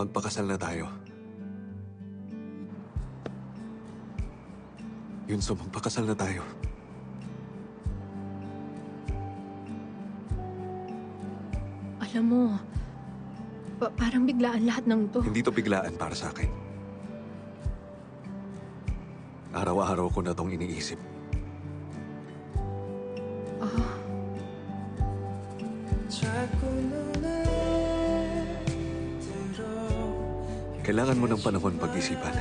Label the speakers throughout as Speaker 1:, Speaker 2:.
Speaker 1: Magpakasal na tayo. Yunso, magpakasal na tayo.
Speaker 2: Alam mo, parang biglaan lahat ng to.
Speaker 1: Hindi to biglaan para sa akin. Araw-araw ko na tong iniisip. Kailangan mo ng panahon pag-isipan.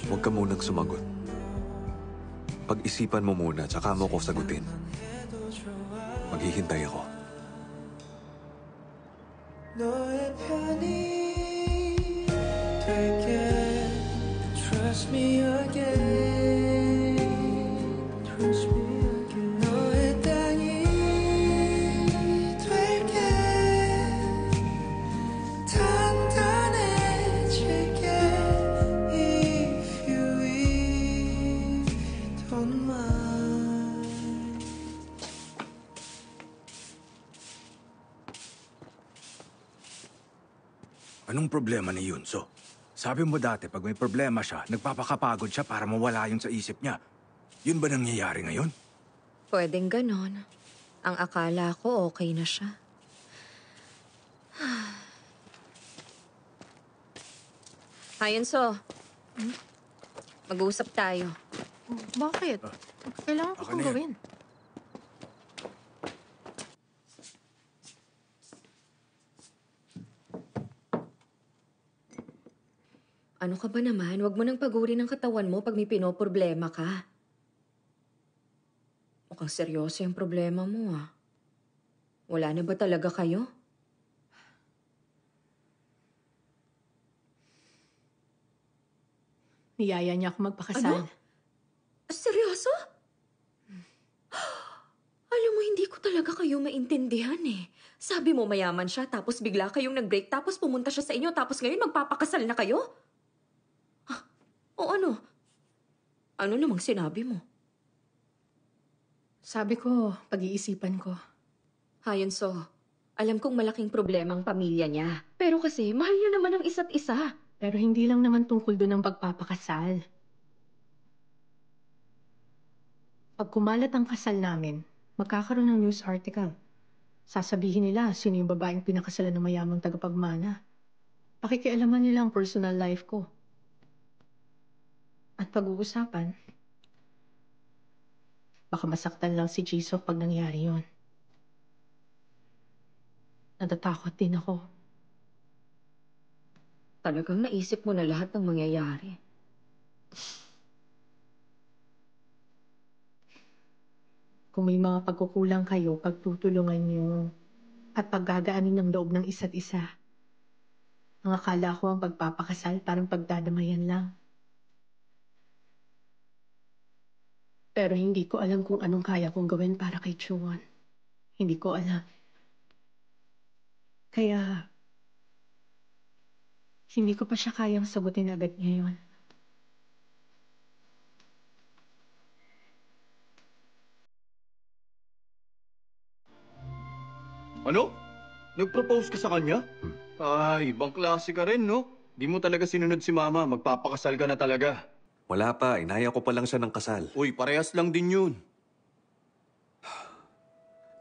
Speaker 1: Huwag ka munang sumagot. Pag-isipan mo muna, tsaka mo ko sagutin. Maghihintay ako.
Speaker 3: Trust me again. Trust me again. 너의 땅이 될게. 단단해질게. If you don't mind.
Speaker 4: Anong problema ni Yunso? Sabi mo dati, pag may problema siya, nagpapakapagod siya para mawala yun sa isip niya. Yun ba nangyayari ngayon?
Speaker 5: Pwedeng ganon. Ang akala ko okay na siya. Hayunso, mag-uusap tayo.
Speaker 2: Bakit? Kailangan ko
Speaker 4: Ako
Speaker 2: itong
Speaker 4: na yan.
Speaker 2: gawin.
Speaker 5: Ano ka ba naman? Huwag mo nang pagurin ang katawan mo pag may pinoproblema ka. Mukhang seryoso yung problema mo, ah. Wala na ba talaga kayo?
Speaker 2: Niyaya niya ako magpakasal.
Speaker 5: Ano? Seryoso? Alam mo, hindi ko talaga kayo maintindihan eh. Sabi mo mayaman siya, tapos bigla kayong nag-break, tapos pumunta siya sa inyo, tapos ngayon magpapakasal na kayo? O ano? Ano namang sinabi mo?
Speaker 2: Sabi ko, pag-iisipan ko.
Speaker 5: Hayunso, alam kong malaking problema ang pamilya niya. Pero kasi, mahal niyo naman ang isa't isa.
Speaker 2: Pero hindi lang naman tungkol doon ang pagpapakasal. Pag kumalat ang kasal namin, magkakaroon ng news article. Sasabihin nila sino yung babaeng pinakasalan ng mayamang tagapagmana. Pakikialaman nila ang personal life ko. At pag-uusapan, baka masaktan lang si Jisoo pag nangyari yun. Natatakot din ako.
Speaker 5: Talagang naisip mo na lahat ng mangyayari.
Speaker 2: Kung may mga pagkukulang kayo, pagtutulungan niyo, at paggagaanin ng loob ng isa't isa. Ang akala ko ang pagpapakasal parang pagdadamayan lang. Pero hindi ko alam kung anong kaya kong gawin para kay Chuan. Hindi ko alam. Kaya, hindi ko pa siya kayang sagutin agad ngayon.
Speaker 6: Ano? Nag-propose ka sa kanya? Ay, ibang klase ka rin, no? Di mo talaga sinunod si Mama. Magpapakasal ka na talaga.
Speaker 1: Wala pa, inaya ko pa lang siya ng kasal.
Speaker 6: Uy, parehas lang din yun.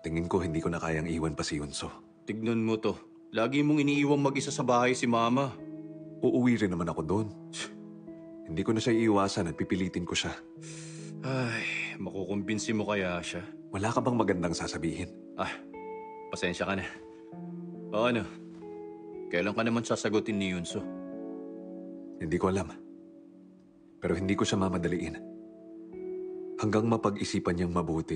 Speaker 1: Tingin ko hindi ko na kayang iwan pa si Yunso.
Speaker 6: Tignan mo to. Lagi mong iniiwang mag-isa sa bahay si Mama.
Speaker 1: Uuwi rin naman ako doon. Hindi ko na siya iiwasan at pipilitin ko siya.
Speaker 6: Ay, makukumbinsi mo kaya siya?
Speaker 1: Wala ka bang magandang sasabihin?
Speaker 6: Ah, pasensya ka na. O ano? Kailan ka naman sasagutin ni Yunso?
Speaker 1: Hindi ko alam. Pero hindi ko siya mamadaliin. Hanggang mapag-isipan niyang mabuti